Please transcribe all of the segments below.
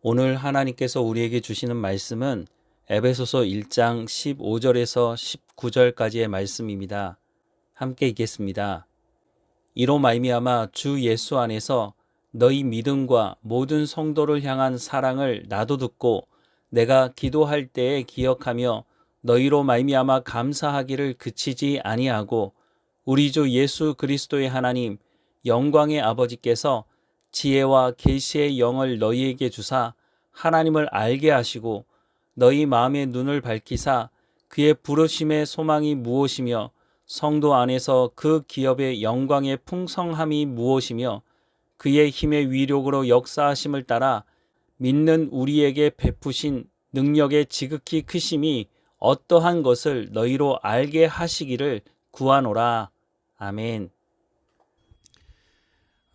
오늘 하나님께서 우리에게 주시는 말씀은 에베소서 1장 15절에서 19절까지의 말씀입니다. 함께 읽겠습니다. 이로 말미암아 주 예수 안에서 너희 믿음과 모든 성도를 향한 사랑을 나도 듣고 내가 기도할 때에 기억하며 너희로 말미암아 감사하기를 그치지 아니하고 우리 주 예수 그리스도의 하나님 영광의 아버지께서 지혜와 계시의 영을 너희에게 주사 하나님을 알게 하시고 너희 마음의 눈을 밝히사 그의 부르심의 소망이 무엇이며 성도 안에서 그 기업의 영광의 풍성함이 무엇이며 그의 힘의 위력으로 역사하심을 따라 믿는 우리에게 베푸신 능력의 지극히 크심이 어떠한 것을 너희로 알게 하시기를 구하노라. 아멘.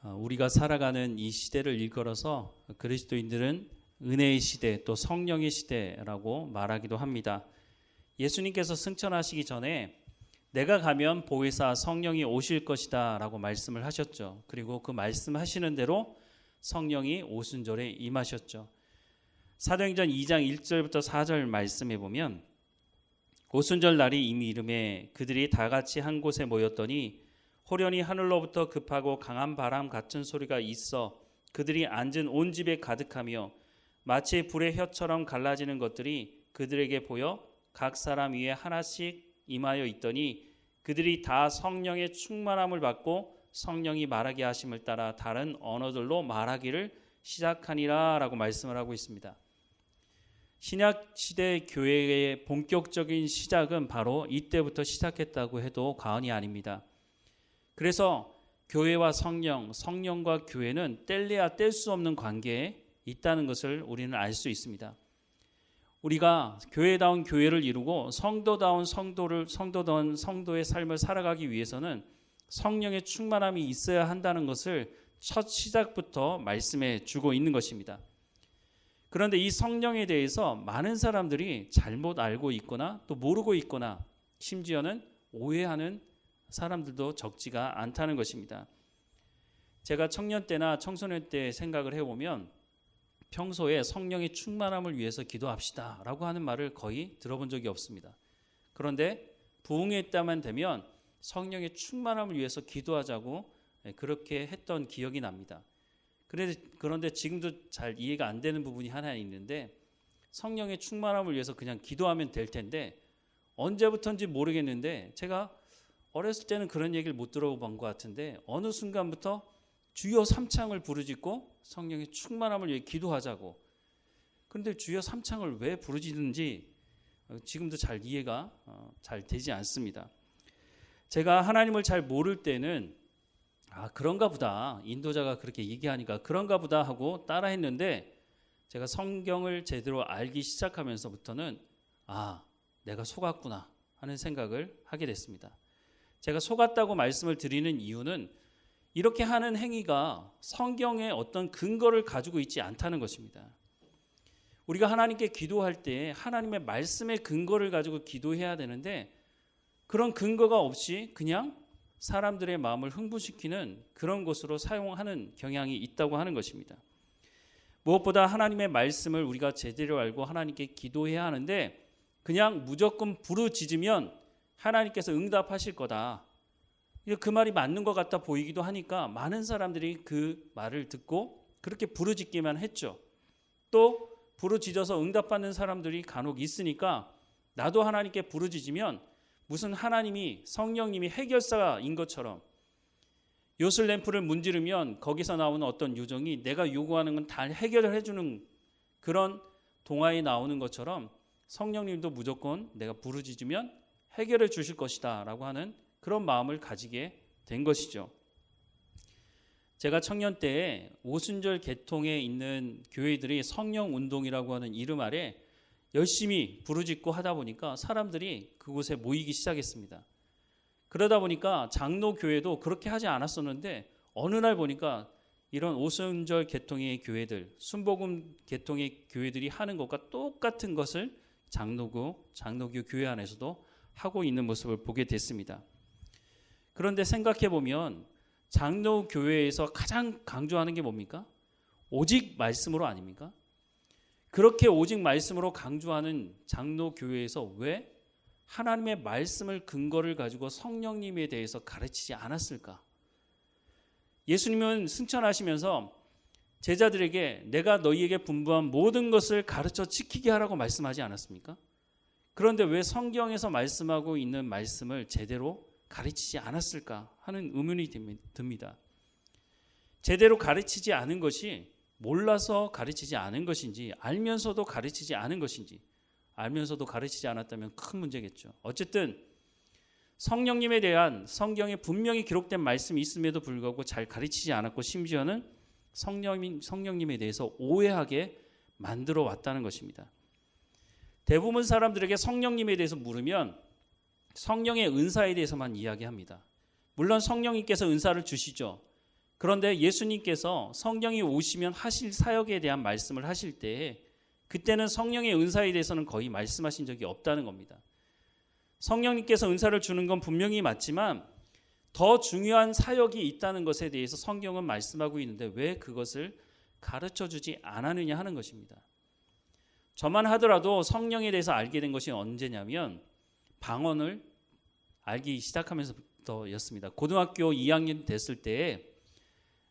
우리가 살아가는 이 시대를 일컬어서 그리스도인들은 은혜의 시대 또 성령의 시대라고 말하기도 합니다. 예수님께서 승천하시기 전에 내가 가면 보혜사 성령이 오실 것이다 라고 말씀을 하셨죠. 그리고 그 말씀하시는 대로 성령이 오순절에 임하셨죠. 사도행전 2장 1절부터 4절 말씀해 보면 오순절 날이 이미 이름에 그들이 다 같이 한 곳에 모였더니 호련히 하늘로부터 급하고 강한 바람 같은 소리가 있어 그들이 앉은 온 집에 가득하며 마치 불의 혀처럼 갈라지는 것들이 그들에게 보여 각 사람 위에 하나씩 임하여 있더니 그들이 다 성령의 충만함을 받고 성령이 말하게 하심을 따라 다른 언어들로 말하기를 시작하니라 라고 말씀을 하고 있습니다. 신약시대 교회의 본격적인 시작은 바로 이때부터 시작했다고 해도 과언이 아닙니다. 그래서 교회와 성령, 성령과 교회는 뗄래야 뗄 수 없는 관계에 있다는 것을 우리는 알 수 있습니다. 우리가 교회다운 교회를 이루고 성도다운 성도의 삶을 살아가기 위해서는 성령의 충만함이 있어야 한다는 것을 첫 시작부터 말씀해 주고 있는 것입니다. 그런데 이 성령에 대해서 많은 사람들이 잘못 알고 있거나 또 모르고 있거나 심지어는 오해하는 사람들도 적지가 않다는 것입니다. 제가 청년 때나 청소년 때 생각을 해보면 평소에 성령의 충만함을 위해서 기도합시다 라고 하는 말을 거의 들어본 적이 없습니다. 그런데 부흥회 때만 되면 성령의 충만함을 위해서 기도하자고 그렇게 했던 기억이 납니다. 그런데 지금도 잘 이해가 안 되는 부분이 하나 있는데 성령의 충만함을 위해서 그냥 기도하면 될 텐데 언제부터인지 모르겠는데 제가 어렸을 때는 그런 얘기를 못 들어본 것 같은데 어느 순간부터 주여 삼창을 부르짖고 성령의 충만함을 위해 기도하자고. 그런데 주여 삼창을 왜 부르짖는지 지금도 잘 이해가 잘 되지 않습니다. 제가 하나님을 잘 모를 때는 그런가 보다. 인도자가 그렇게 얘기하니까 그런가 보다 하고 따라했는데 제가 성경을 제대로 알기 시작하면서부터는 내가 속았구나 하는 생각을 하게 됐습니다. 제가 속았다고 말씀을 드리는 이유는 이렇게 하는 행위가 성경의 어떤 근거를 가지고 있지 않다는 것입니다. 우리가 하나님께 기도할 때 하나님의 말씀의 근거를 가지고 기도해야 되는데 그런 근거가 없이 그냥 사람들의 마음을 흥분시키는 그런 것으로 사용하는 경향이 있다고 하는 것입니다. 무엇보다 하나님의 말씀을 우리가 제대로 알고 하나님께 기도해야 하는데 그냥 무조건 부르짖으면 하나님께서 응답하실 거다. 그 말이 맞는 것 같아 보이기도 하니까 많은 사람들이 그 말을 듣고 그렇게 부르짖기만 했죠. 또 부르짖어서 응답받는 사람들이 간혹 있으니까 나도 하나님께 부르짖으면 무슨 하나님이 성령님이 해결사인 것처럼 요술 램프를 문지르면 거기서 나오는 어떤 요정이 내가 요구하는 건 다 해결을 해주는 그런 동화에 나오는 것처럼 성령님도 무조건 내가 부르짖으면 해결해 주실 것이다 라고 하는 그런 마음을 가지게 된 것이죠. 제가 청년 때에 오순절 계통에 있는 교회들이 성령운동이라고 하는 이름 아래 열심히 부르짖고 하다 보니까 사람들이 그곳에 모이기 시작했습니다. 그러다 보니까 장로교회도 그렇게 하지 않았었는데 어느 날 보니까 이런 오순절 계통의 교회들, 순복음 계통의 교회들이 하는 것과 똑같은 것을 장로교 교회 안에서도 하고 있는 모습을 보게 됐습니다. 그런데 생각해 보면 장로교회에서 가장 강조하는 게 뭡니까? 오직 말씀으로 아닙니까? 그렇게 오직 말씀으로 강조하는 장로 교회에서 왜 하나님의 말씀을 근거를 가지고 성령님에 대해서 가르치지 않았을까? 예수님은 승천하시면서 제자들에게 내가 너희에게 분부한 모든 것을 가르쳐 지키게 하라고 말씀하지 않았습니까? 그런데 왜 성경에서 말씀하고 있는 말씀을 제대로 가르치지 않았을까 하는 의문이 듭니다. 제대로 가르치지 않은 것이 몰라서 가르치지 않은 것인지, 알면서도 가르치지 않은 것인지, 알면서도 가르치지 않았다면 큰 문제겠죠. 어쨌든 성령님에 대한 성경에 분명히 기록된 말씀이 있음에도 불구하고 잘 가르치지 않았고, 심지어는 성령님에 대해서 오해하게 만들어 왔다는 것입니다. 대부분 사람들에게 성령님에 대해서 물으면 성령의 은사에 대해서만 이야기합니다. 물론 성령님께서 은사를 주시죠. 그런데 예수님께서 성령이 오시면 하실 사역에 대한 말씀을 하실 때 그때는 성령의 은사에 대해서는 거의 말씀하신 적이 없다는 겁니다. 성령님께서 은사를 주는 건 분명히 맞지만 더 중요한 사역이 있다는 것에 대해서 성경은 말씀하고 있는데 왜 그것을 가르쳐주지 않았느냐 하는 것입니다. 저만 하더라도 성령에 대해서 알게 된 것이 언제냐면 방언을 알기 시작하면서부터였습니다. 고등학교 2학년 됐을 때에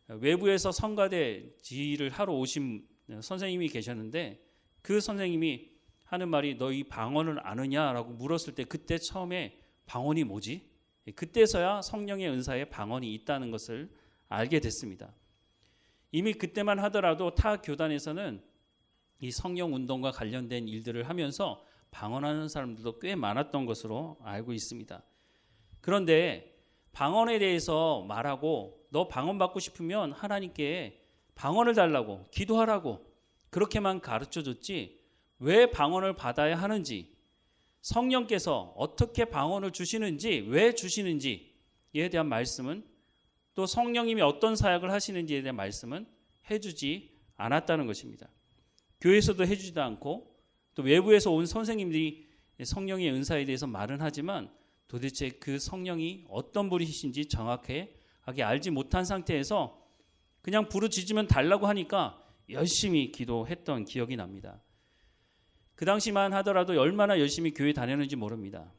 외부에서 성가대 지휘를 하러 오신 선생님이 계셨는데 그 선생님이 하는 말이 너희 방언을 아느냐라고 물었을 때 그때 처음에 방언이 뭐지? 그때서야 성령의 은사에 방언이 있다는 것을 알게 됐습니다. 이미 그때만 하더라도 타 교단에서는 이 성령 운동과 관련된 일들을 하면서 방언하는 사람들도 꽤 많았던 것으로 알고 있습니다. 그런데 방언에 대해서 말하고 너 방언 받고 싶으면 하나님께 방언을 달라고 기도하라고 그렇게만 가르쳐줬지 왜 방언을 받아야 하는지 성령께서 어떻게 방언을 주시는지 왜 주시는지에 대한 말씀은 또 성령님이 어떤 사역을 하시는지에 대한 말씀은 해주지 않았다는 것입니다. 교회에서도 해주지도 않고 또 외부에서 온 선생님들이 성령의 은사에 대해서 말은 하지만 도대체 그 성령이 어떤 분이신지 정확하게 알지 못한 상태에서 그냥 부르짖으면 달라고 하니까 열심히 기도했던 기억이 납니다. 그 당시만 하더라도 얼마나 열심히 교회 다녔는지 모릅니다.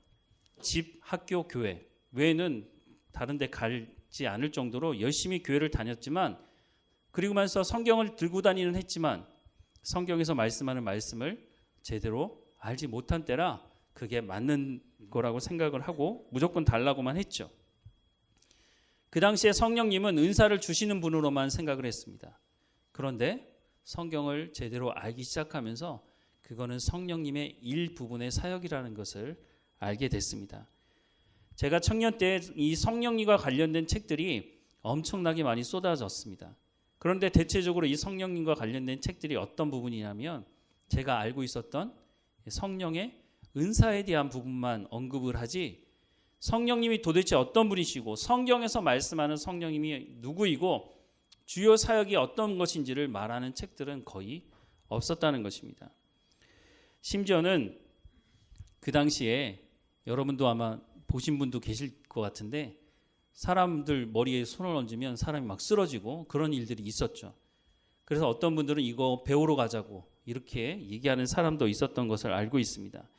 집, 학교, 교회 외에는 다른 데 가지 않을 정도로 열심히 교회를 다녔지만 그리고면서 성경을 들고 다니는 했지만 성경에서 말씀하는 말씀을 제대로 알지 못한 때라 그게 맞는 거라고 생각을 하고 무조건 달라고만 했죠. 그 당시에 성령님은 은사를 주시는 분으로만 생각을 했습니다. 그런데 성경을 제대로 알기 시작하면서 그거는 성령님의 일부분의 사역이라는 것을 알게 됐습니다. 제가 청년 때 이 성령님과 관련된 책들이 엄청나게 많이 쏟아졌습니다. 그런데 대체적으로 이 성령님과 관련된 책들이 어떤 부분이냐면 제가 알고 있었던 성령의 은사에 대한 부분만 언급을 하지 성령님이 도대체 어떤 분이시고 성경에서 말씀하는 성령님이 누구이고 주요 사역이 어떤 것인지를 말하는 책들은 거의 없었다는 것입니다. 심지어는 그 당시에 여러분도 아마 보신 분도 계실 것 같은데 사람들 머리에 손을 얹으면 사람이 막 쓰러지고 그런 일들이 있었죠. 그래서 어떤 분들은 이거 배우러 가자고 이렇게 얘기하는 사람도 있었던 것을 알고 있습니다.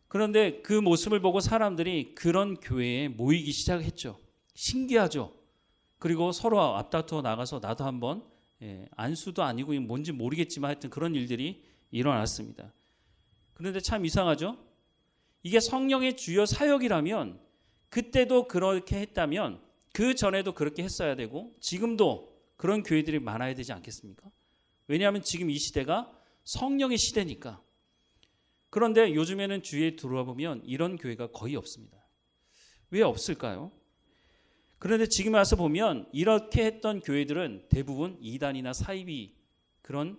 그런데 그 모습을 보고 사람들이 그런 교회에 모이기 시작했죠. 신기하죠. 그리고 서로 앞다투어 나가서 나도 한번 안수도 아니고 뭔지 모르겠지만 하여튼 그런 일들이 일어났습니다. 그런데 참 이상하죠. 이게 성령의 주요 사역이라면 그때도 그렇게 했다면 그 전에도 그렇게 했어야 되고 지금도 그런 교회들이 많아야 되지 않겠습니까? 왜냐하면 지금 이 시대가 성령의 시대니까. 그런데 요즘에는 주위에 들어와 보면 이런 교회가 거의 없습니다. 왜 없을까요? 그런데 지금 와서 보면 이렇게 했던 교회들은 대부분 이단이나 사이비 그런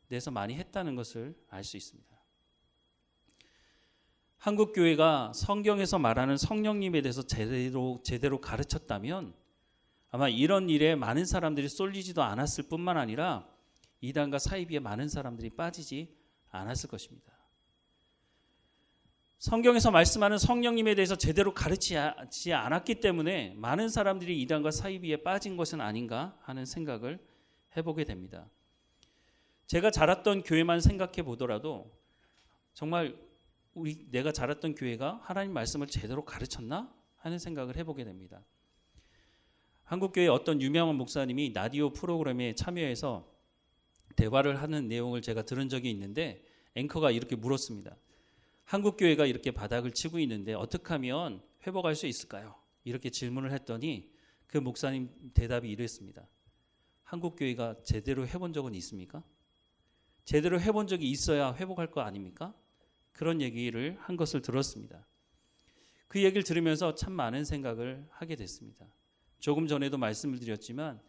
데서 많이 했다는 것을 알 수 있습니다. 한국 교회가 성경에서 말하는 성령님에 대해서 제대로 가르쳤다면 아마 이런 일에 많은 사람들이 쏠리지도 않았을 뿐만 아니라 이단과 사이비에 많은 사람들이 빠지지 않았을 것입니다. 성경에서 말씀하는 성령님에 대해서 제대로 가르치지 않았기 때문에 많은 사람들이 이단과 사이비에 빠진 것은 아닌가 하는 생각을 해보게 됩니다. 제가 자랐던 교회만 생각해 보더라도 정말 내가 자랐던 교회가 하나님 말씀을 제대로 가르쳤나 하는 생각을 해보게 됩니다. 한국교회 어떤 유명한 목사님이 라디오 프로그램에 참여해서 대화를 하는 내용을 제가 들은 적이 있는데, 앵커가 이렇게 물었습니다. 한국교회가 이렇게 바닥을 치고 있는데 어떻게 하면 회복할 수 있을까요? 이렇게 질문을 했더니 그 목사님 대답이 이랬습니다. 한국교회가 제대로 해본 적은 있습니까? 제대로 해본 적이 있어야 회복할 거 아닙니까? 그런 얘기를 한 것을 들었습니다. 그 얘기를 들으면서 참 많은 생각을 하게 됐습니다. 조금 전에도 말씀을 드렸지만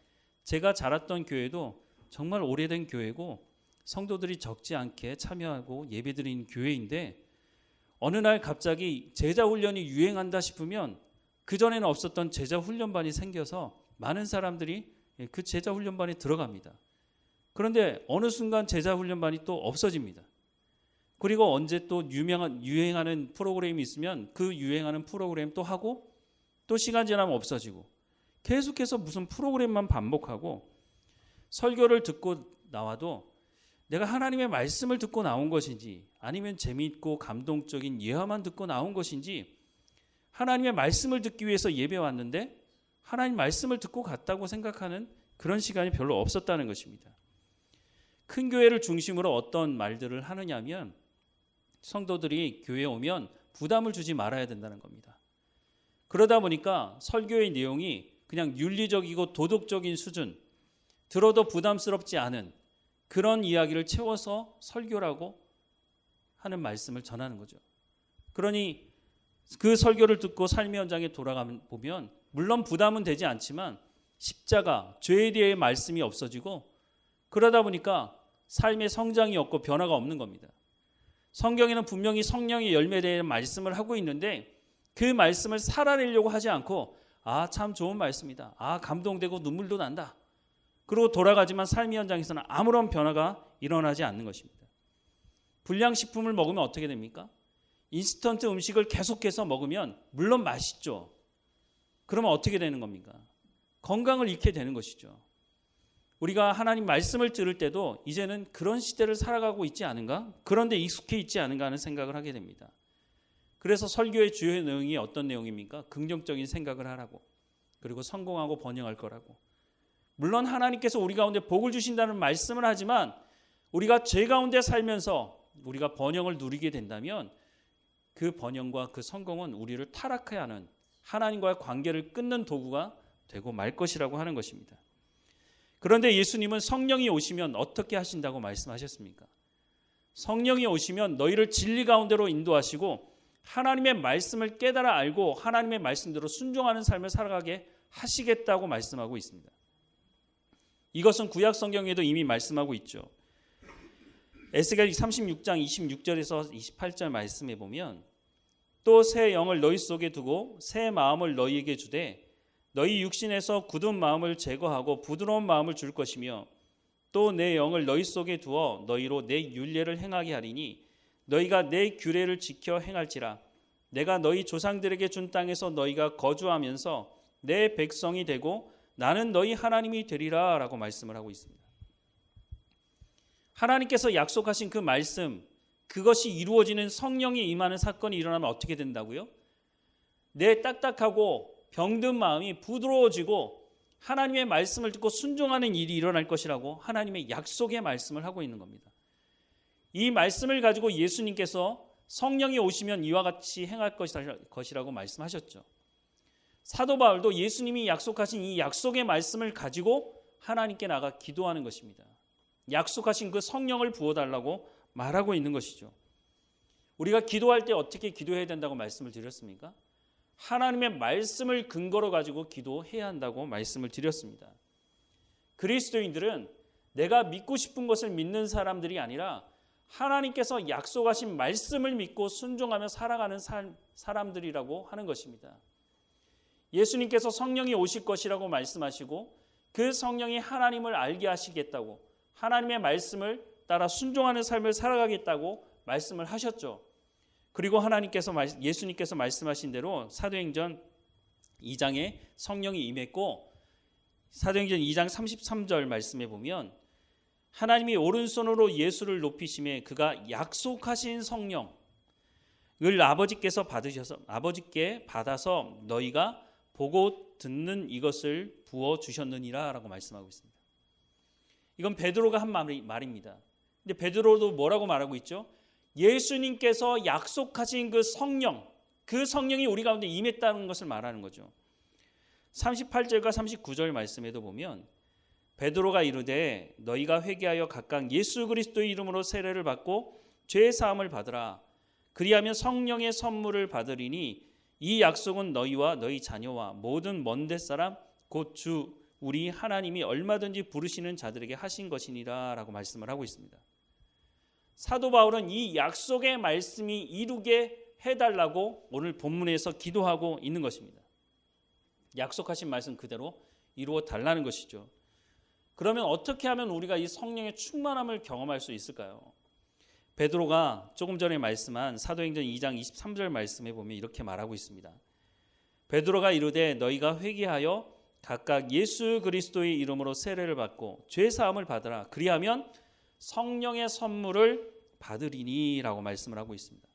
제가 자랐던 교회도 정말 오래된 교회고 성도들이 적지 않게 참여하고 예배드리는 교회인데, 어느 날 갑자기 제자훈련이 유행한다 싶으면 그전에는 없었던 제자훈련반이 생겨서 많은 사람들이 그 제자훈련반에 들어갑니다. 그런데 어느 순간 제자훈련반이 또 없어집니다. 그리고 언제 또 유행하는 프로그램이 있으면 그 유행하는 프로그램 또 하고, 또 시간 지나면 없어지고, 계속해서 무슨 프로그램만 반복하고, 설교를 듣고 나와도 내가 하나님의 말씀을 듣고 나온 것인지 아니면 재미있고 감동적인 예화만 듣고 나온 것인지, 하나님의 말씀을 듣기 위해서 예배 왔는데 하나님 말씀을 듣고 갔다고 생각하는 그런 시간이 별로 없었다는 것입니다. 큰 교회를 중심으로 어떤 말들을 하느냐면, 성도들이 교회에 오면 부담을 주지 말아야 된다는 겁니다. 그러다 보니까 설교의 내용이 그냥 윤리적이고 도덕적인 수준, 들어도 부담스럽지 않은 그런 이야기를 채워서 설교라고 하는 말씀을 전하는 거죠. 그러니 그 설교를 듣고 삶의 현장에 돌아가면 보면 물론 부담은 되지 않지만 십자가, 죄에 대해 말씀이 없어지고, 그러다 보니까 삶의 성장이 없고 변화가 없는 겁니다. 성경에는 분명히 성령의 열매에 대해 말씀을 하고 있는데 그 말씀을 살아내려고 하지 않고, 아, 참 좋은 말씀이다, 아, 감동되고 눈물도 난다, 그리고 돌아가지만 삶의 현장에서는 아무런 변화가 일어나지 않는 것입니다. 불량식품을 먹으면 어떻게 됩니까? 인스턴트 음식을 계속해서 먹으면 물론 맛있죠. 그러면 어떻게 되는 겁니까? 건강을 잃게 되는 것이죠. 우리가 하나님 말씀을 들을 때도 이제는 그런 시대를 살아가고 있지 않은가? 그런데 익숙해 있지 않은가 하는 생각을 하게 됩니다. 그래서 설교의 주요 내용이 어떤 내용입니까? 긍정적인 생각을 하라고, 그리고 성공하고 번영할 거라고. 물론 하나님께서 우리 가운데 복을 주신다는 말씀을 하지만 우리가 죄 가운데 살면서 우리가 번영을 누리게 된다면 그 번영과 그 성공은 우리를 타락하게 하는, 하나님과의 관계를 끊는 도구가 되고 말 것이라고 하는 것입니다. 그런데 예수님은 성령이 오시면 어떻게 하신다고 말씀하셨습니까? 성령이 오시면 너희를 진리 가운데로 인도하시고 하나님의 말씀을 깨달아 알고 하나님의 말씀대로 순종하는 삶을 살아가게 하시겠다고 말씀하고 있습니다. 이것은 구약 성경에도 이미 말씀하고 있죠. 에스겔 36장 26절에서 28절 말씀에 보면, 또 새 영을 너희 속에 두고 새 마음을 너희에게 주되 너희 육신에서 굳은 마음을 제거하고 부드러운 마음을 줄 것이며, 또 내 영을 너희 속에 두어 너희로 내 율례를 행하게 하리니 너희가 내 규례를 지켜 행할지라. 내가 너희 조상들에게 준 땅에서 너희가 거주하면서 내 백성이 되고 나는 너희 하나님이 되리라 라고 말씀을 하고 있습니다. 하나님께서 약속하신 그 말씀, 그것이 이루어지는 성령이 임하는 사건이 일어나면 어떻게 된다고요? 내 딱딱하고 병든 마음이 부드러워지고 하나님의 말씀을 듣고 순종하는 일이 일어날 것이라고 하나님의 약속의 말씀을 하고 있는 겁니다. 이 말씀을 가지고 예수님께서 성령이 오시면 이와 같이 행할 것이라고 말씀하셨죠. 사도 바울도 예수님이 약속하신 이 약속의 말씀을 가지고 하나님께 나가 기도하는 것입니다. 약속하신 그 성령을 부어달라고 말하고 있는 것이죠. 우리가 기도할 때 어떻게 기도해야 된다고 말씀을 드렸습니까? 하나님의 말씀을 근거로 가지고 기도해야 한다고 말씀을 드렸습니다. 그리스도인들은 내가 믿고 싶은 것을 믿는 사람들이 아니라 하나님께서 약속하신 말씀을 믿고 순종하며 살아가는 사람들이라고 하는 것입니다. 예수님께서 성령이 오실 것이라고 말씀하시고 그 성령이 하나님을 알게 하시겠다고, 하나님의 말씀을 따라 순종하는 삶을 살아가겠다고 말씀을 하셨죠. 그리고 예수님께서 말씀하신 대로 사도행전 2장에 성령이 임했고, 사도행전 2장 33절 말씀에 보면 하나님이 오른손으로 예수를 높이심에 그가 약속하신 성령을 아버지께 받아서 너희가 보고 듣는 이것을 부어 주셨느니라 라고 말씀하고 있습니다. 이건 베드로가 한 말입니다. 근데 베드로도 뭐라고 말하고 있죠? 예수님께서 약속하신 그 성령이 우리 가운데 임했다는 것을 말하는 거죠. 38절과 39절 말씀에도 보면 베드로가 이르되 너희가 회개하여 각각 예수 그리스도의 이름으로 세례를 받고 죄 사함을 받으라. 그리하면 성령의 선물을 받으리니 이 약속은 너희와 너희 자녀와 모든 먼 데 사람 곧 주 우리 하나님이 얼마든지 부르시는 자들에게 하신 것이니라 라고 말씀을 하고 있습니다. 사도 바울은 이 약속의 말씀이 이루게 해달라고 오늘 본문에서 기도하고 있는 것입니다. 약속하신 말씀 그대로 이루어 달라는 것이죠. 그러면 어떻게 하면 우리가 이 성령의 충만함을 경험할 수 있을까요? 베드로가 조금 전에 말씀한 사도행전 2장 23절 말씀에 보면 이렇게 말하고 있습니다. 베드로가 이르되 너희가 회개하여 각각 예수 그리스도의 이름으로 세례를 받고 죄 사함을 받으라. 그리하면 성령의 선물을 받으리니 라고 말씀을 하고 있습니다.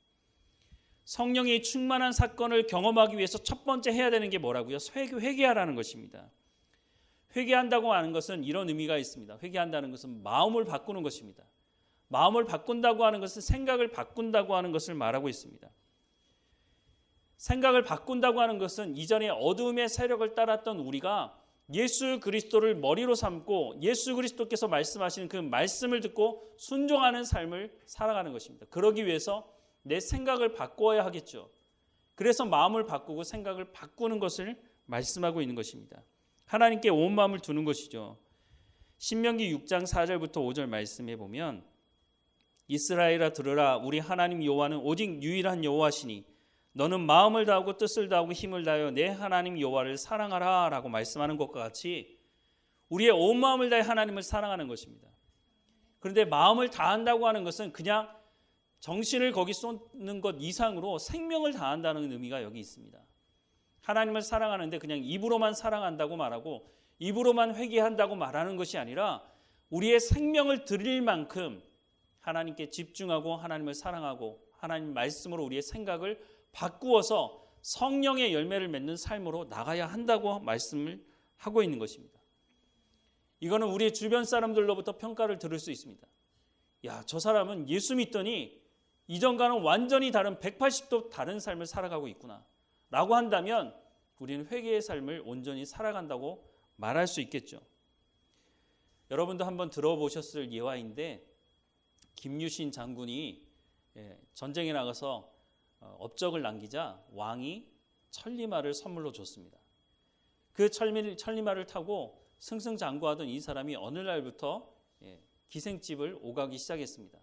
성령의 충만한 사건을 경험하기 위해서 첫 번째 해야 되는 게 뭐라고요? 회개하라는 것입니다. 회개한다고 하는 것은 이런 의미가 있습니다. 회개한다는 것은 마음을 바꾸는 것입니다. 마음을 바꾼다고 하는 것은 생각을 바꾼다고 하는 것을 말하고 있습니다. 생각을 바꾼다고 하는 것은 이전에 어둠의 세력을 따랐던 우리가 예수 그리스도를 머리로 삼고 예수 그리스도께서 말씀하시는 그 말씀을 듣고 순종하는 삶을 살아가는 것입니다. 그러기 위해서 내 생각을 바꿔야 하겠죠. 그래서 마음을 바꾸고 생각을 바꾸는 것을 말씀하고 있는 것입니다. 하나님께 온 마음을 두는 것이죠. 신명기 6장 4절부터 5절 말씀해 보면 이스라엘아 들으라 우리 하나님 여호와는 오직 유일한 여호와시니 너는 마음을 다하고 뜻을 다하고 힘을 다하여 내 하나님 여호와를 사랑하라 라고 말씀하는 것과 같이 우리의 온 마음을 다해 하나님을 사랑하는 것입니다. 그런데 마음을 다한다고 하는 것은 그냥 정신을 거기 쏟는 것 이상으로 생명을 다한다는 의미가 여기 있습니다. 하나님을 사랑하는데 그냥 입으로만 사랑한다고 말하고 입으로만 회개한다고 말하는 것이 아니라 우리의 생명을 드릴 만큼 하나님께 집중하고 하나님을 사랑하고 하나님 말씀으로 우리의 생각을 바꾸어서 성령의 열매를 맺는 삶으로 나가야 한다고 말씀을 하고 있는 것입니다. 이거는 우리의 주변 사람들로부터 평가를 들을 수 있습니다. 야, 저 사람은 예수 믿더니 이전과는 완전히 다른 180도 다른 삶을 살아가고 있구나 라고 한다면 우리는 회개의 삶을 온전히 살아간다고 말할 수 있겠죠. 여러분도 한번 들어보셨을 예화인데 김유신 장군이 전쟁에 나가서 업적을 남기자 왕이 천리마를 선물로 줬습니다. 그 천리마를 타고 승승장구하던 이 사람이 어느 날부터 기생집을 오가기 시작했습니다.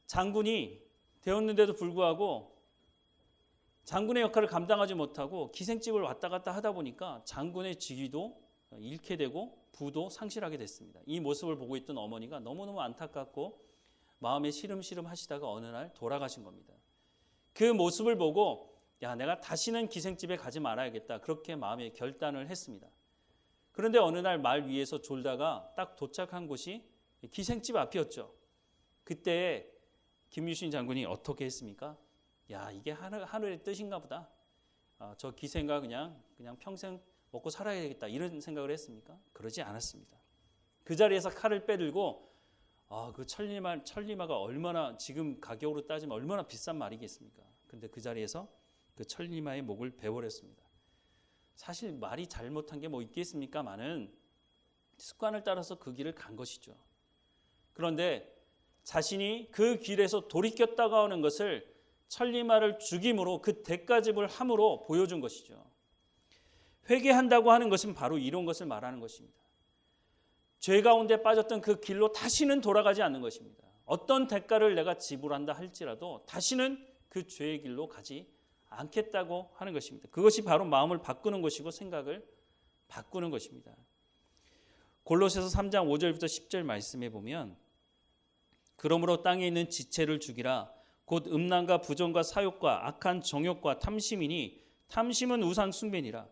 장군이 되었는데도 불구하고 장군의 역할을 감당하지 못하고 기생집을 왔다 갔다 하다 보니까 장군의 직위도 잃게 되고 부도 상실하게 됐습니다. 이 모습을 보고 있던 어머니가 너무너무 안타깝고 마음에 시름시름 하시다가 어느 날 돌아가신 겁니다. 그 모습을 보고 야, 내가 다시는 기생집에 가지 말아야겠다 그렇게 마음에 결단을 했습니다. 그런데 어느 날 말 위에서 졸다가 딱 도착한 곳이 기생집 앞이었죠. 그때 김유신 장군이 어떻게 했습니까? 야, 이게 하늘의 뜻인가 보다. 저 기생과 그냥 평생 먹고 살아야 되겠다 이런 생각을 했습니까? 그러지 않았습니다. 그 자리에서 칼을 빼들고 그 천리마가 얼마나 지금 가격으로 따지면 얼마나 비싼 말이겠습니까? 그런데 그 자리에서 그 천리마의 목을 베어버렸습니다. 사실 말이 잘못한 게 뭐 있겠습니까마는 습관을 따라서 그 길을 간 것이죠. 그런데 자신이 그 길에서 돌이켰다가 오는 것을 천리마를 죽임으로 그 대가집을 함으로 보여준 것이죠. 회개한다고 하는 것은 바로 이런 것을 말하는 것입니다. 죄 가운데 빠졌던 그 길로 다시는 돌아가지 않는 것입니다. 어떤 대가를 내가 지불한다 할지라도 다시는 그 죄의 길로 가지 않겠다고 하는 것입니다. 그것이 바로 마음을 바꾸는 것이고 생각을 바꾸는 것입니다. 골로새서 3장 5절부터 10절 말씀에 보면 그러므로 땅에 있는 지체를 죽이라 곧 음란과 부정과 사욕과 악한 정욕과 탐심이니 탐심은 우상 숭배니라.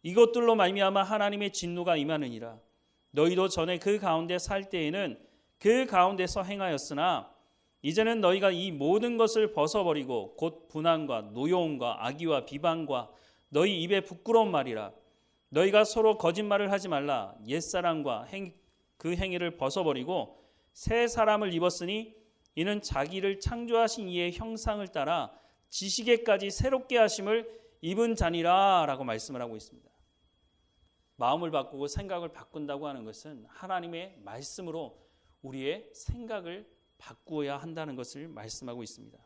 이것들로 말미암아 하나님의 진노가 임하느니라. 너희도 전에 그 가운데 살 때에는 그 가운데서 행하였으나 이제는 너희가 이 모든 것을 벗어버리고 곧 분한과 노여움과 악의와 비방과 너희 입에 부끄러운 말이라. 너희가 서로 거짓말을 하지 말라. 옛사람과 그 행위를 벗어버리고 새 사람을 입었으니 이는 자기를 창조하신 이의 형상을 따라 지식에까지 새롭게 하심을 입은 자니라 라고 말씀을 하고 있습니다. 마음을 바꾸고 생각을 바꾼다고 하는 것은 하나님의 말씀으로 우리의 생각을 바꾸어야 한다는 것을 말씀하고 있습니다.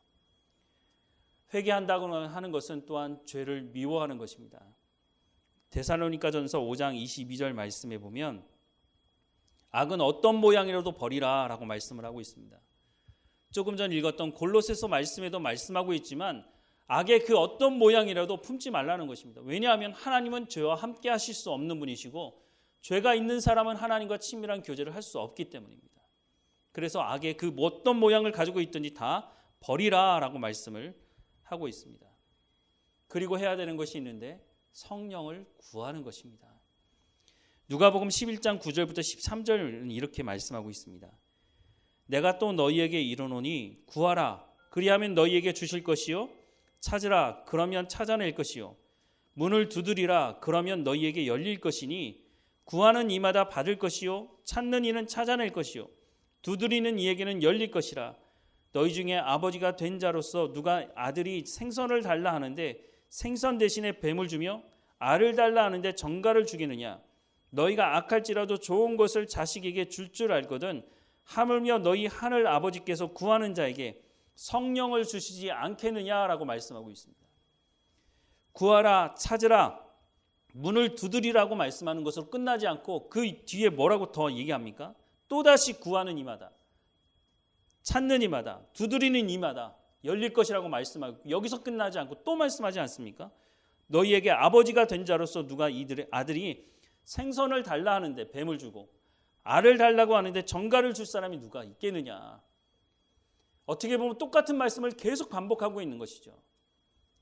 회개한다고 하는 것은 또한 죄를 미워하는 것입니다. 데살로니가전서 5장 22절 말씀에 보면 악은 어떤 모양이라도 버리라 라고 말씀을 하고 있습니다. 조금 전 읽었던 골로새서 말씀에도 말씀하고 있지만 악의 그 어떤 모양이라도 품지 말라는 것입니다. 왜냐하면 하나님은 죄와 함께 하실 수 없는 분이시고 죄가 있는 사람은 하나님과 친밀한 교제를 할 수 없기 때문입니다. 그래서 악의 그 어떤 모양을 가지고 있든지 다 버리라 라고 말씀을 하고 있습니다. 그리고 해야 되는 것이 있는데 성령을 구하는 것입니다. 누가복음 11장 9절부터 13절은 이렇게 말씀하고 있습니다. 내가 또 너희에게 이르노니 구하라 그리하면 너희에게 주실 것이요 찾으라 그러면 찾아낼 것이요 문을 두드리라 그러면 너희에게 열릴 것이니 구하는 이마다 받을 것이요 찾는 이는 찾아낼 것이요 두드리는 이에게는 열릴 것이라. 너희 중에 아버지가 된 자로서 누가 아들이 생선을 달라 하는데 생선 대신에 뱀을 주며 알을 달라 하는데 정갈을 주겠느냐. 너희가 악할지라도 좋은 것을 자식에게 줄 줄 알거든 하물며 너희 하늘 아버지께서 구하는 자에게 성령을 주시지 않겠느냐라고 말씀하고 있습니다. 구하라 찾으라 문을 두드리라고 말씀하는 것으로 끝나지 않고 그 뒤에 뭐라고 더 얘기합니까? 또다시 구하는 이마다 찾는 이마다 두드리는 이마다 열릴 것이라고 말씀하고 여기서 끝나지 않고 또 말씀하지 않습니까? 너희에게 아버지가 된 자로서 누가 이들의 아들이 생선을 달라 하는데 뱀을 주고 알을 달라고 하는데 정갈을 줄 사람이 누가 있겠느냐. 어떻게 보면 똑같은 말씀을 계속 반복하고 있는 것이죠.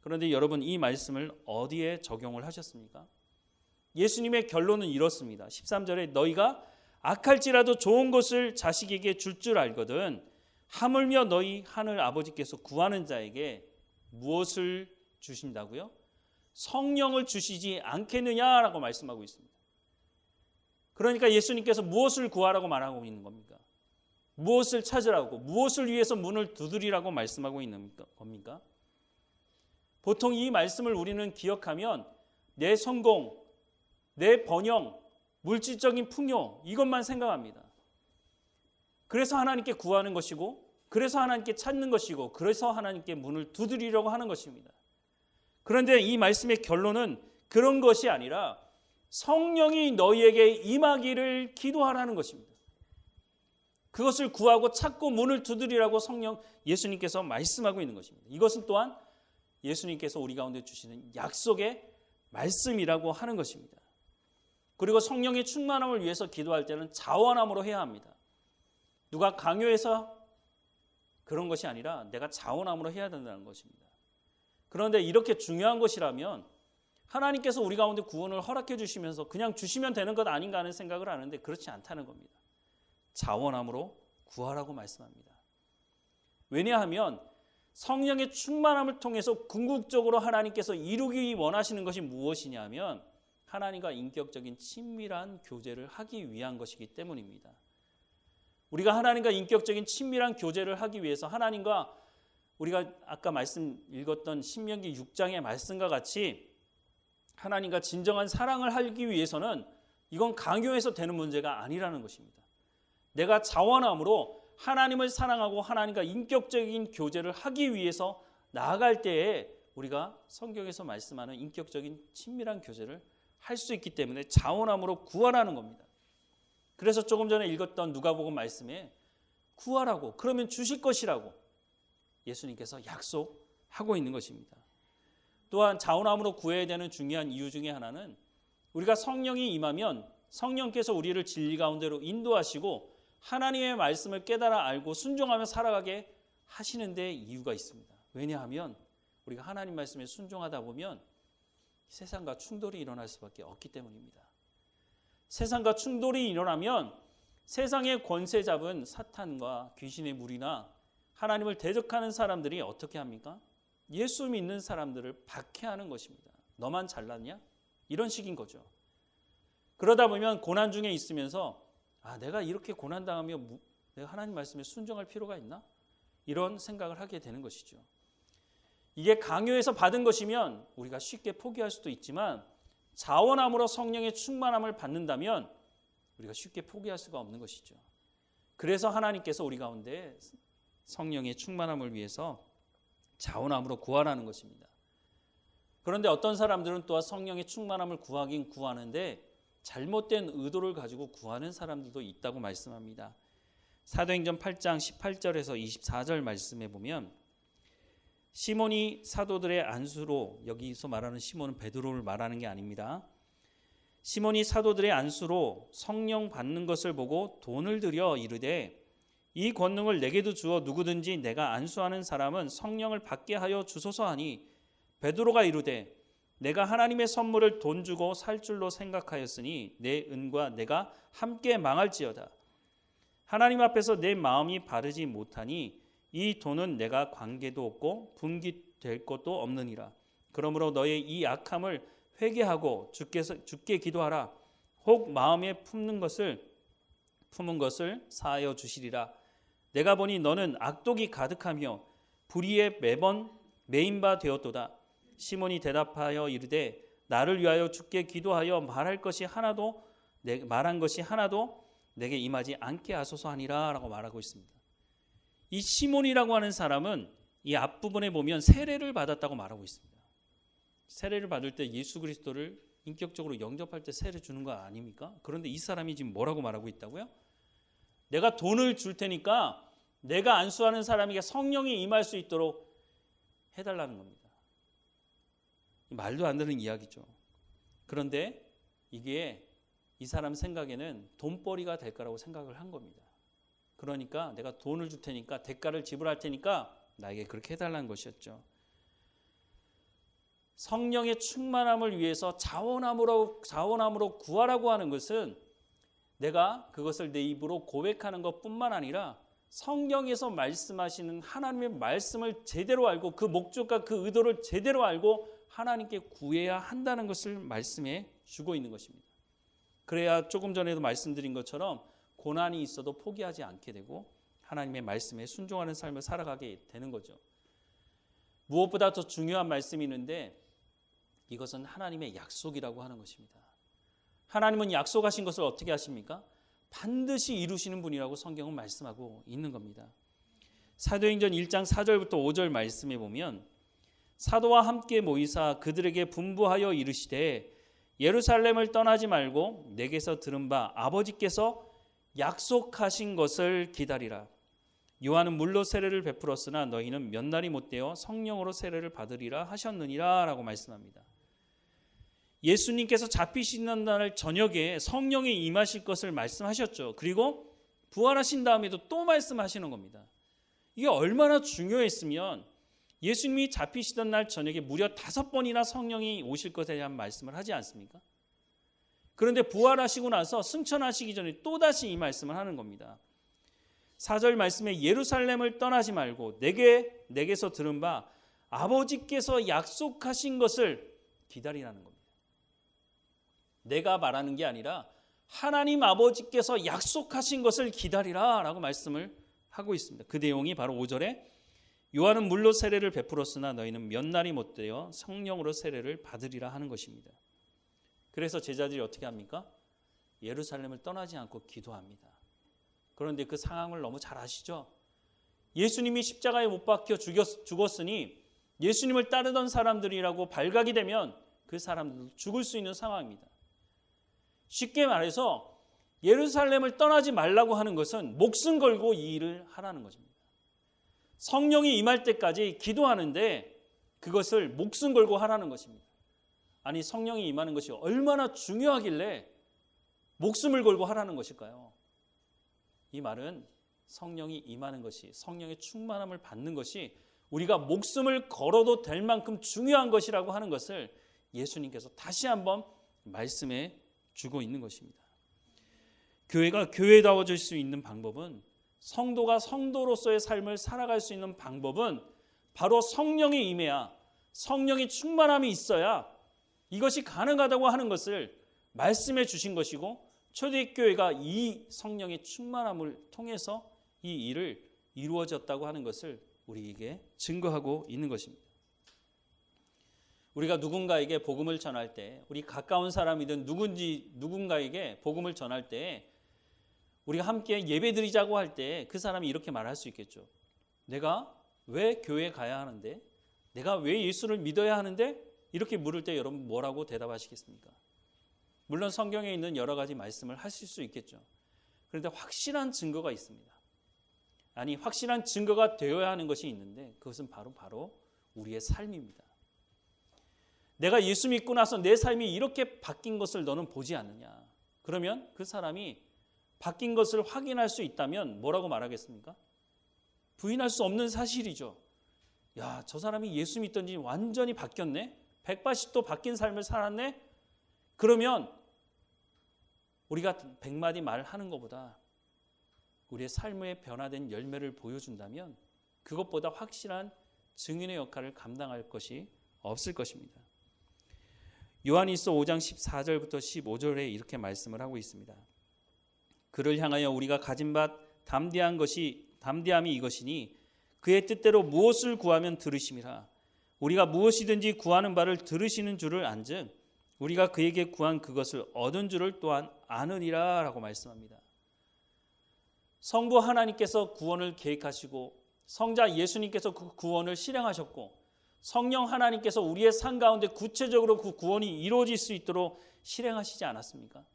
그런데 여러분 이 말씀을 어디에 적용을 하셨습니까? 예수님의 결론은 이렇습니다. 13절에 너희가 악할지라도 좋은 것을 자식에게 줄 줄 알거든 하물며 너희 하늘 아버지께서 구하는 자에게 무엇을 주신다고요? 성령을 주시지 않겠느냐라고 말씀하고 있습니다. 그러니까 예수님께서 무엇을 구하라고 말하고 있는 겁니까? 무엇을 찾으라고, 무엇을 위해서 문을 두드리라고 말씀하고 있는 겁니까? 보통 이 말씀을 우리는 기억하면 내 성공, 내 번영, 물질적인 풍요 이것만 생각합니다. 그래서 하나님께 구하는 것이고 그래서 하나님께 찾는 것이고 그래서 하나님께 문을 두드리려고 하는 것입니다. 그런데 이 말씀의 결론은 그런 것이 아니라 성령이 너희에게 임하기를 기도하라는 것입니다. 그것을 구하고 찾고 문을 두드리라고 성령 예수님께서 말씀하고 있는 것입니다. 이것은 또한 예수님께서 우리 가운데 주시는 약속의 말씀이라고 하는 것입니다. 그리고 성령의 충만함을 위해서 기도할 때는 자원함으로 해야 합니다. 누가 강요해서 그런 것이 아니라 내가 자원함으로 해야 된다는 것입니다. 그런데 이렇게 중요한 것이라면 하나님께서 우리 가운데 구원을 허락해 주시면서 그냥 주시면 되는 것 아닌가 하는 생각을 하는데 그렇지 않다는 겁니다. 자원함으로 구하라고 말씀합니다. 왜냐하면 성령의 충만함을 통해서 궁극적으로 하나님께서 이루기 원하시는 것이 무엇이냐면 하나님과 인격적인 친밀한 교제를 하기 위한 것이기 때문입니다. 우리가 하나님과 인격적인 친밀한 교제를 하기 위해서 하나님과 우리가 아까 말씀 읽었던 신명기 6장의 말씀과 같이 하나님과 진정한 사랑을 하기 위해서는 이건 강요해서 되는 문제가 아니라는 것입니다. 내가 자원함으로 하나님을 사랑하고 하나님과 인격적인 교제를 하기 위해서 나아갈 때에 우리가 성경에서 말씀하는 인격적인 친밀한 교제를 할 수 있기 때문에 자원함으로 구하라는 겁니다. 그래서 조금 전에 읽었던 누가복음 말씀에 구하라고 그러면 주실 것이라고 예수님께서 약속하고 있는 것입니다. 또한 자원함으로 구해야 되는 중요한 이유 중에 하나는 우리가 성령이 임하면 성령께서 우리를 진리 가운데로 인도하시고 하나님의 말씀을 깨달아 알고 순종하며 살아가게 하시는 데 이유가 있습니다. 왜냐하면 우리가 하나님 말씀에 순종하다 보면 세상과 충돌이 일어날 수밖에 없기 때문입니다. 세상과 충돌이 일어나면 세상의 권세 잡은 사탄과 귀신의 무리나 하나님을 대적하는 사람들이 어떻게 합니까? 예수 믿는 사람들을 박해하는 것입니다. 너만 잘났냐? 이런 식인 거죠. 그러다 보면 고난 중에 있으면서 내가 이렇게 고난당하면 내가 하나님 말씀에 순종할 필요가 있나? 이런 생각을 하게 되는 것이죠. 이게 강요해서 받은 것이면 우리가 쉽게 포기할 수도 있지만 자원함으로 성령의 충만함을 받는다면 우리가 쉽게 포기할 수가 없는 것이죠. 그래서 하나님께서 우리 가운데 성령의 충만함을 위해서 자원함으로 구하라는 것입니다. 그런데 어떤 사람들은 또한 성령의 충만함을 구하긴 구하는데 잘못된 의도를 가지고 구하는 사람들도 있다고 말씀합니다. 사도행전 8장 18절에서 24절 말씀에 보면 시몬이 사도들의 안수로, 여기서 말하는 시몬은 베드로를 말하는 게 아닙니다. 시몬이 사도들의 안수로 성령 받는 것을 보고 돈을 들여 이르되 이 권능을 내게도 주어 누구든지 내가 안수하는 사람은 성령을 받게 하여 주소서 하니 베드로가 이르되 내가 하나님의 선물을 돈 주고 살 줄로 생각하였으니 내 은과 내가 함께 망할지어다. 하나님 앞에서 내 마음이 바르지 못하니 이 돈은 내가 관계도 없고 분기될 것도 없느니라. 그러므로 너의 이 악함을 회개하고 주께 기도하라. 혹 마음에 품은 것을 사하여 주시리라. 내가 보니 너는 악독이 가득하며 불의에 매번 매인 바 되었도다. 시몬이 대답하여 이르되 나를 위하여 주께 기도하여 말한 것이 하나도 내게 임하지 않게 하소서 하니라 라고 말하고 있습니다. 이 시몬이라고 하는 사람은 이 앞부분에 보면 세례를 받았다고 말하고 있습니다. 세례를 받을 때 예수 그리스도를 인격적으로 영접할 때 세례 주는 거 아닙니까? 그런데 이 사람이 지금 뭐라고 말하고 있다고요? 내가 돈을 줄 테니까 내가 안수하는 사람에게 성령이 임할 수 있도록 해달라는 겁니다. 말도 안 되는 이야기죠. 그런데 이게 이 사람 생각에는 돈벌이가 될 거라고 생각을 한 겁니다. 그러니까 내가 돈을 줄 테니까 대가를 지불할 테니까 나에게 그렇게 해달라는 것이었죠. 성령의 충만함을 위해서 자원함으로 구하라고 하는 것은 내가 그것을 내 입으로 고백하는 것뿐만 아니라 성경에서 말씀하시는 하나님의 말씀을 제대로 알고 그 목적과 그 의도를 제대로 알고 하나님께 구해야 한다는 것을 말씀해 주고 있는 것입니다. 그래야 조금 전에도 말씀드린 것처럼 고난이 있어도 포기하지 않게 되고 하나님의 말씀에 순종하는 삶을 살아가게 되는 거죠. 무엇보다 더 중요한 말씀이 있는데 이것은 하나님의 약속이라고 하는 것입니다. 하나님은 약속하신 것을 어떻게 하십니까? 반드시 이루시는 분이라고 성경은 말씀하고 있는 겁니다. 사도행전 1장 4절부터 5절 말씀에 보면 사도와 함께 모이사 그들에게 분부하여 이르시되 예루살렘을 떠나지 말고 내게서 들은 바 아버지께서 약속하신 것을 기다리라. 요한은 물로 세례를 베풀었으나 너희는 몇 날이 못되어 성령으로 세례를 받으리라 하셨느니라 라고 말씀합니다. 예수님께서 잡히시는 날 저녁에 성령이 임하실 것을 말씀하셨죠. 그리고 부활하신 다음에도 또 말씀하시는 겁니다. 이게 얼마나 중요했으면 예수님이 잡히시던 날 저녁에 무려 5번이나 성령이 오실 것에 대한 말씀을 하지 않습니까? 그런데 부활하시고 나서 승천하시기 전에 또다시 이 말씀을 하는 겁니다. 4절 말씀에 예루살렘을 떠나지 말고 내게서 들은 바 아버지께서 약속하신 것을 기다리라는 겁니다. 내가 말하는 게 아니라 하나님 아버지께서 약속하신 것을 기다리라 라고 말씀을 하고 있습니다. 그 내용이 바로 5절에 요한은 물로 세례를 베풀었으나 너희는 몇 날이 못되어 성령으로 세례를 받으리라 하는 것입니다. 그래서 제자들이 어떻게 합니까? 예루살렘을 떠나지 않고 기도합니다. 그런데 그 상황을 너무 잘 아시죠? 예수님이 십자가에 못 박혀 죽었으니 예수님을 따르던 사람들이라고 발각이 되면 그 사람들도 죽을 수 있는 상황입니다. 쉽게 말해서 예루살렘을 떠나지 말라고 하는 것은 목숨 걸고 이 일을 하라는 것입니다. 성령이 임할 때까지 기도하는데 그것을 목숨 걸고 하라는 것입니다. 아니 성령이 임하는 것이 얼마나 중요하길래 목숨을 걸고 하라는 것일까요? 이 말은 성령이 임하는 것이, 성령의 충만함을 받는 것이 우리가 목숨을 걸어도 될 만큼 중요한 것이라고 하는 것을 예수님께서 다시 한번 말씀해 주고 있는 것입니다. 교회가 교회다워질 수 있는 방법은, 성도가 성도로서의 삶을 살아갈 수 있는 방법은 바로 성령이 임해야, 성령의 충만함이 있어야 이것이 가능하다고 하는 것을 말씀해 주신 것이고, 초대교회가 이 성령의 충만함을 통해서 이 일을 이루어졌다고 하는 것을 우리에게 증거하고 있는 것입니다. 우리가 누군가에게 복음을 전할 때, 우리 가까운 사람이든 누군가에게 복음을 전할 때, 우리가 함께 예배드리자고 할 때 그 사람이 이렇게 말할 수 있겠죠. 내가 왜 교회에 가야 하는데? 내가 왜 예수를 믿어야 하는데? 이렇게 물을 때 여러분 뭐라고 대답하시겠습니까? 물론 성경에 있는 여러 가지 말씀을 하실 수 있겠죠. 그런데 확실한 증거가 있습니다. 아니, 확실한 증거가 되어야 하는 것이 있는데 그것은 바로 우리의 삶입니다. 내가 예수 믿고 나서 내 삶이 이렇게 바뀐 것을 너는 보지 않느냐? 그러면 그 사람이 바뀐 것을 확인할 수 있다면 뭐라고 말하겠습니까? 부인할 수 없는 사실이죠. 야, 저 사람이 예수 믿던지 완전히 바뀌었네? 180도 바뀐 삶을 살았네? 그러면 우리가 100마디 말하는 것보다 우리의 삶의 변화된 열매를 보여준다면 그것보다 확실한 증인의 역할을 감당할 것이 없을 것입니다. 요한일서 5장 14절부터 15절에 이렇게 말씀을 하고 있습니다. 그를 향하여 우리가 가진 바 담대함이 이것이니 그의 뜻대로 무엇을 구하면 들으심이라. 우리가 무엇이든지 구하는 바를 들으시는 줄을 안즉 우리가 그에게 구한 그것을 얻은 줄을 또한 아느니라 라고 말씀합니다. 성부 하나님께서 구원을 계획하시고 성자 예수님께서 그 구원을 실행하셨고 성령 하나님께서 우리의 삶 가운데 구체적으로 그 구원이 이루어질 수 있도록 실행하시지 않았습니까?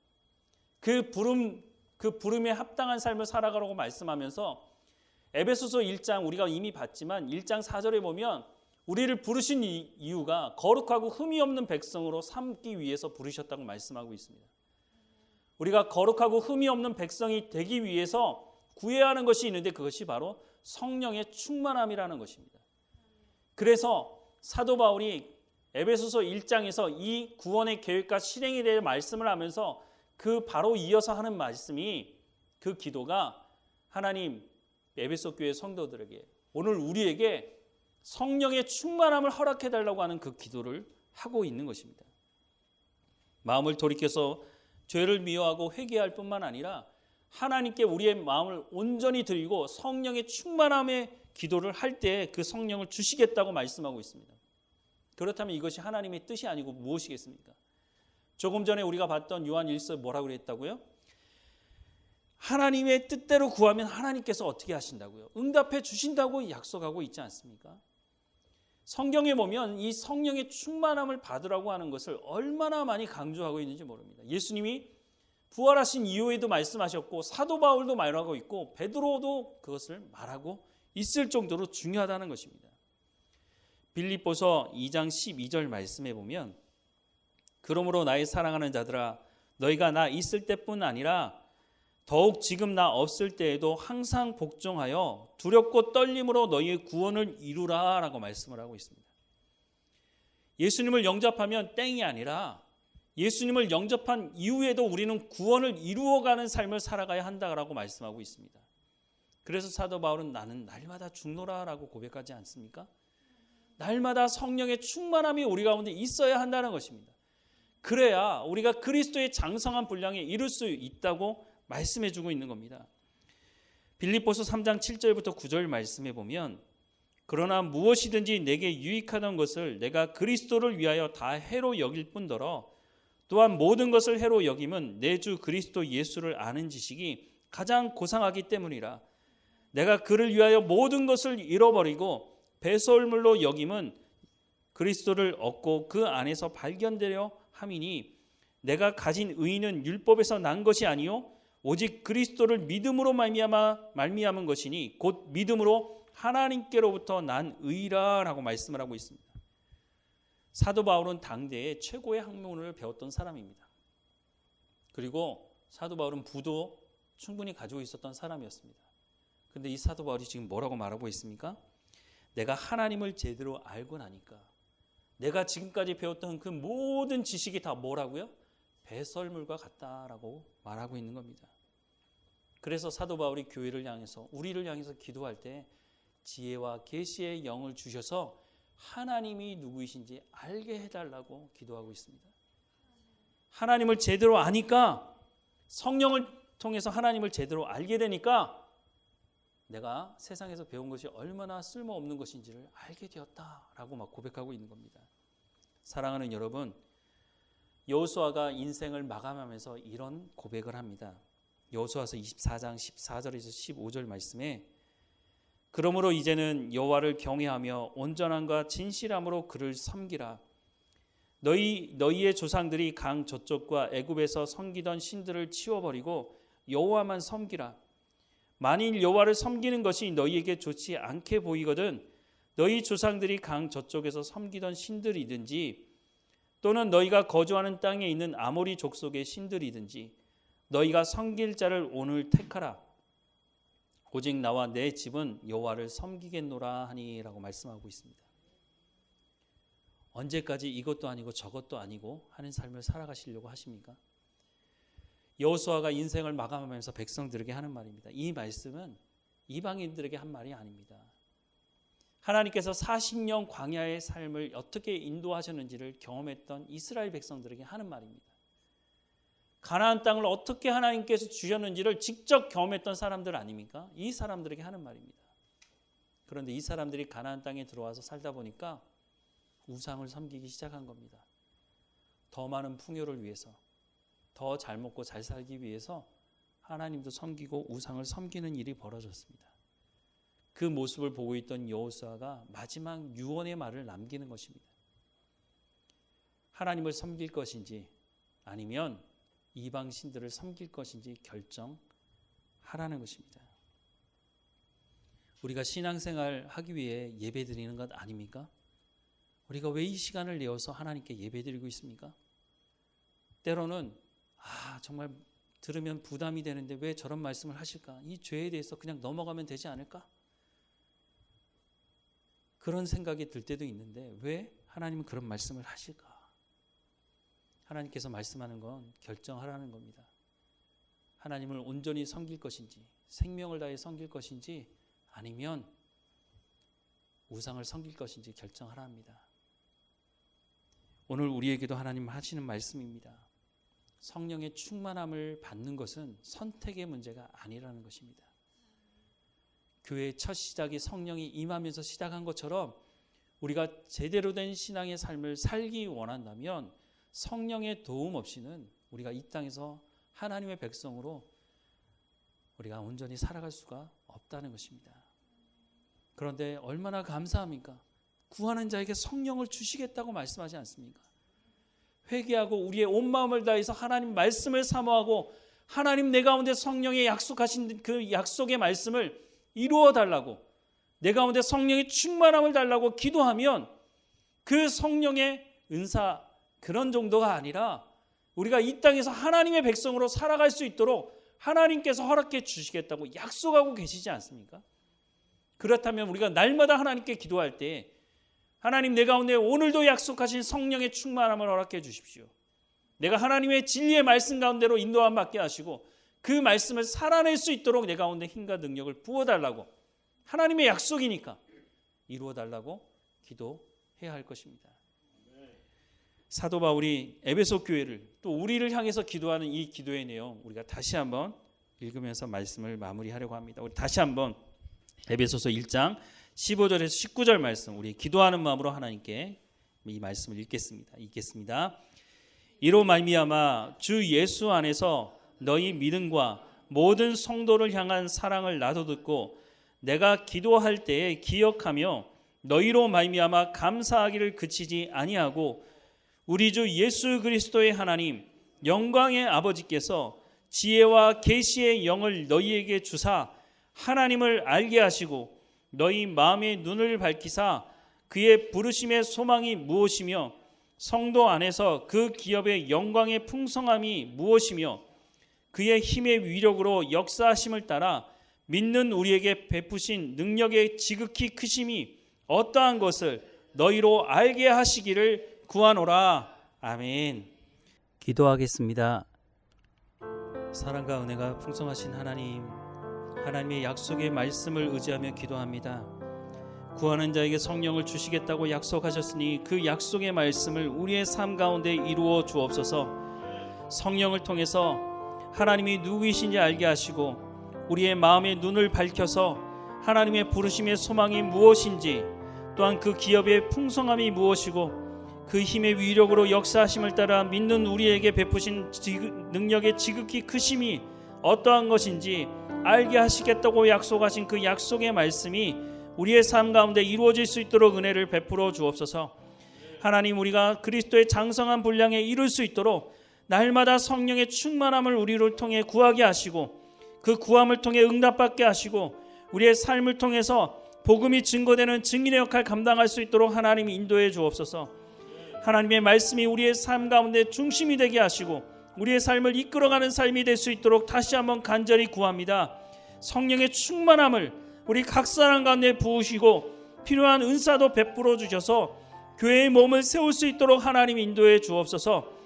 그 부름에 합당한 삶을 살아가라고 말씀하면서 에베소서 1장 우리가 이미 봤지만 1장 4절에 보면 우리를 부르신 이유가 거룩하고 흠이 없는 백성으로 삼기 위해서 부르셨다고 말씀하고 있습니다. 우리가 거룩하고 흠이 없는 백성이 되기 위해서 구해야 하는 것이 있는데 그것이 바로 성령의 충만함이라는 것입니다. 그래서 사도 바울이 에베소서 1장에서 이 구원의 계획과 실행에 대해 말씀을 하면서 그 바로 이어서 하는 말씀이 그 기도가 하나님 에베소 교회 성도들에게 오늘 우리에게 성령의 충만함을 허락해달라고 하는 그 기도를 하고 있는 것입니다. 마음을 돌이켜서 죄를 미워하고 회개할 뿐만 아니라 하나님께 우리의 마음을 온전히 드리고 성령의 충만함의 기도를 할 때 그 성령을 주시겠다고 말씀하고 있습니다. 그렇다면 이것이 하나님의 뜻이 아니고 무엇이겠습니까? 조금 전에 우리가 봤던 요한 1서 뭐라고 그랬다고요? 하나님의 뜻대로 구하면 하나님께서 어떻게 하신다고요? 응답해 주신다고 약속하고 있지 않습니까? 성경에 보면 이 성령의 충만함을 받으라고 하는 것을 얼마나 많이 강조하고 있는지 모릅니다. 예수님이 부활하신 이후에도 말씀하셨고 사도 바울도 말하고 있고 베드로도 그것을 말하고 있을 정도로 중요하다는 것입니다. 빌립보서 2장 12절 말씀에 보면 그러므로 나의 사랑하는 자들아 너희가 나 있을 때뿐 아니라 더욱 지금 나 없을 때에도 항상 복종하여 두렵고 떨림으로 너희의 구원을 이루라 라고 말씀을 하고 있습니다. 예수님을 영접하면 땡이 아니라 예수님을 영접한 이후에도 우리는 구원을 이루어가는 삶을 살아가야 한다라고 말씀하고 있습니다. 그래서 사도 바울은 나는 날마다 죽노라 라고 고백하지 않습니까? 날마다 성령의 충만함이 우리 가운데 있어야 한다는 것입니다. 그래야 우리가 그리스도의 장성한 분량에 이룰 수 있다고 말씀해주고 있는 겁니다. 빌립보서 3장 7절부터 9절 말씀해 보면 그러나 무엇이든지 내게 유익하던 것을 내가 그리스도를 위하여 다 해로 여길 뿐더러 또한 모든 것을 해로 여김은 내 주 그리스도 예수를 아는 지식이 가장 고상하기 때문이라. 내가 그를 위하여 모든 것을 잃어버리고 배설물로 여김은 그리스도를 얻고 그 안에서 발견되려 함이니 내가 가진 의는 율법에서 난 것이 아니요 오직 그리스도를 믿음으로 말미암은 것이니 곧 믿음으로 하나님께로부터 난 의라 라고 말씀을 하고 있습니다. 사도 바울은 당대의 최고의 학문을 배웠던 사람입니다. 그리고 사도 바울은 부도 충분히 가지고 있었던 사람이었습니다. 그런데 이 사도 바울이 지금 뭐라고 말하고 있습니까? 내가 하나님을 제대로 알고 나니까 내가 지금까지 배웠던 그 모든 지식이 다 뭐라고요? 배설물과 같다라고 말하고 있는 겁니다. 그래서 사도 바울이 교회를 향해서, 우리를 향해서 기도할 때 지혜와 계시의 영을 주셔서 하나님이 누구이신지 알게 해달라고 기도하고 있습니다. 하나님을 제대로 아니까, 성령을 통해서 하나님을 제대로 알게 되니까 내가 세상에서 배운 것이 얼마나 쓸모없는 것인지를 알게 되었다라고 막 고백하고 있는 겁니다. 사랑하는 여러분, 여호수아가 인생을 마감하면서 이런 고백을 합니다. 여호수아서 24장 14절에서 15절 말씀에 그러므로 이제는 여호와를 경외하며 온전함과 진실함으로 그를 섬기라. 너희의 조상들이 강 저쪽과 애굽에서 섬기던 신들을 치워버리고 여호와만 섬기라. 만일 여호와를 섬기는 것이 너희에게 좋지 않게 보이거든 너희 조상들이 강 저쪽에서 섬기던 신들이든지 또는 너희가 거주하는 땅에 있는 아모리 족속의 신들이든지 너희가 섬길 자를 오늘 택하라. 오직 나와 내 집은 여호와를 섬기겠노라 하니라고 말씀하고 있습니다. 언제까지 이것도 아니고 저것도 아니고 하는 삶을 살아가시려고 하십니까? 여호수아가 인생을 마감하면서 백성들에게 하는 말입니다. 이 말씀은 이방인들에게 한 말이 아닙니다. 하나님께서 40년 광야의 삶을 어떻게 인도하셨는지를 경험했던 이스라엘 백성들에게 하는 말입니다. 가나안 땅을 어떻게 하나님께서 주셨는지를 직접 경험했던 사람들 아닙니까? 이 사람들에게 하는 말입니다. 그런데 이 사람들이 가나안 땅에 들어와서 살다 보니까 우상을 섬기기 시작한 겁니다. 더 많은 풍요를 위해서, 더 잘 먹고 잘 살기 위해서 하나님도 섬기고 우상을 섬기는 일이 벌어졌습니다. 그 모습을 보고 있던 여호수아가 마지막 유언의 말을 남기는 것입니다. 하나님을 섬길 것인지 아니면 이방 신들을 섬길 것인지 결정하라는 것입니다. 우리가 신앙생활 하기 위해 예배드리는 것 아닙니까? 우리가 왜 이 시간을 내어서 하나님께 예배드리고 있습니까? 때로는 정말 들으면 부담이 되는데 왜 저런 말씀을 하실까? 이 죄에 대해서 그냥 넘어가면 되지 않을까? 그런 생각이 들 때도 있는데 왜 하나님은 그런 말씀을 하실까? 하나님께서 말씀하는 건 결정하라는 겁니다. 하나님을 온전히 섬길 것인지, 생명을 다해 섬길 것인지 아니면 우상을 섬길 것인지 결정하랍니다. 오늘 우리에게도 하나님 하시는 말씀입니다. 성령의 충만함을 받는 것은 선택의 문제가 아니라는 것입니다. 교회의 첫 시작이 성령이 임하면서 시작한 것처럼 우리가 제대로 된 신앙의 삶을 살기 원한다면 성령의 도움 없이는 우리가 이 땅에서 하나님의 백성으로 우리가 온전히 살아갈 수가 없다는 것입니다. 그런데 얼마나 감사합니까? 구하는 자에게 성령을 주시겠다고 말씀하지 않습니까? 회개하고 우리의 온 마음을 다해서 하나님 말씀을 사모하고 하나님 내 가운데 성령의 약속하신 그 약속의 말씀을 이루어 달라고, 내 가운데 성령의 충만함을 달라고 기도하면 그 성령의 은사 그런 정도가 아니라 우리가 이 땅에서 하나님의 백성으로 살아갈 수 있도록 하나님께서 허락해 주시겠다고 약속하고 계시지 않습니까? 그렇다면 우리가 날마다 하나님께 기도할 때 하나님 내 가운데 오늘도 약속하신 성령의 충만함을 허락해 주십시오. 내가 하나님의 진리의 말씀 가운데로 인도함 받게 하시고 그 말씀을 살아낼 수 있도록 내 가운데 힘과 능력을 부어달라고, 하나님의 약속이니까 이루어달라고 기도해야 할 것입니다. 사도 바울이 에베소 교회를 또 우리를 향해서 기도하는 이 기도의 내용 우리가 다시 한번 읽으면서 말씀을 마무리하려고 합니다. 우리 다시 한번 에베소서 1장 15절에서 19절 말씀, 우리 기도하는 마음으로 하나님께 이 말씀을 읽겠습니다. 이로 말미암아 주 예수 안에서 너희 믿음과 모든 성도를 향한 사랑을 나도 듣고 내가 기도할 때에 기억하며 너희로 말미암아 감사하기를 그치지 아니하고 우리 주 예수 그리스도의 하나님 영광의 아버지께서 지혜와 계시의 영을 너희에게 주사 하나님을 알게 하시고 너희 마음의 눈을 밝히사 그의 부르심의 소망이 무엇이며 성도 안에서 그 기업의 영광의 풍성함이 무엇이며 그의 힘의 위력으로 역사하심을 따라 믿는 우리에게 베푸신 능력의 지극히 크심이 어떠한 것을 너희로 알게 하시기를 구하노라. 아멘. 기도하겠습니다. 사랑과 은혜가 풍성하신 하나님, 하나님의 약속의 말씀을 의지하며 기도합니다. 구하는 자에게 성령을 주시겠다고 약속하셨으니 그 약속의 말씀을 우리의 삶 가운데 이루어 주옵소서. 성령을 통해서 하나님이 누구이신지 알게 하시고 우리의 마음의 눈을 밝혀서 하나님의 부르심의 소망이 무엇인지, 또한 그 기업의 풍성함이 무엇이고 그 힘의 위력으로 역사하심을 따라 믿는 우리에게 베푸신 능력의 지극히 크심이 어떠한 것인지 알게 하시겠다고 약속하신 그 약속의 말씀이 우리의 삶 가운데 이루어질 수 있도록 은혜를 베풀어 주옵소서. 하나님, 우리가 그리스도의 장성한 분량에 이룰 수 있도록 날마다 성령의 충만함을 우리를 통해 구하게 하시고 그 구함을 통해 응답받게 하시고 우리의 삶을 통해서 복음이 증거되는 증인의 역할 감당할 수 있도록 하나님 인도해 주옵소서. 하나님의 말씀이 우리의 삶 가운데 중심이 되게 하시고 우리의 삶을 이끌어가는 삶이 될 수 있도록 다시 한번 간절히 구합니다. 성령의 충만함을 우리 각 사람 가운데 부으시고 필요한 은사도 베풀어 주셔서 교회의 몸을 세울 수 있도록 하나님 인도해 주옵소서.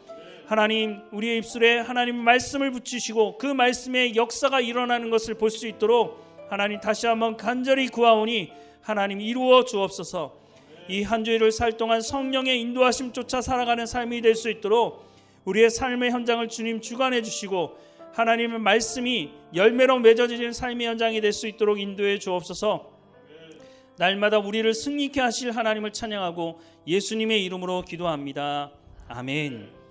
하나님, 우리의 입술에 하나님 말씀을 붙이시고 그 말씀의 역사가 일어나는 것을 볼 수 있도록 하나님 다시 한번 간절히 구하오니 하나님 이루어 주옵소서. 이 한 주일을 살 동안 성령의 인도하심 쫓아 살아가는 삶이 될 수 있도록 우리의 삶의 현장을 주님 주관해 주시고 하나님의 말씀이 열매로 맺어지는 삶의 현장이 될 수 있도록 인도해 주옵소서. 날마다 우리를 승리케 하실 하나님을 찬양하고 예수님의 이름으로 기도합니다. 아멘.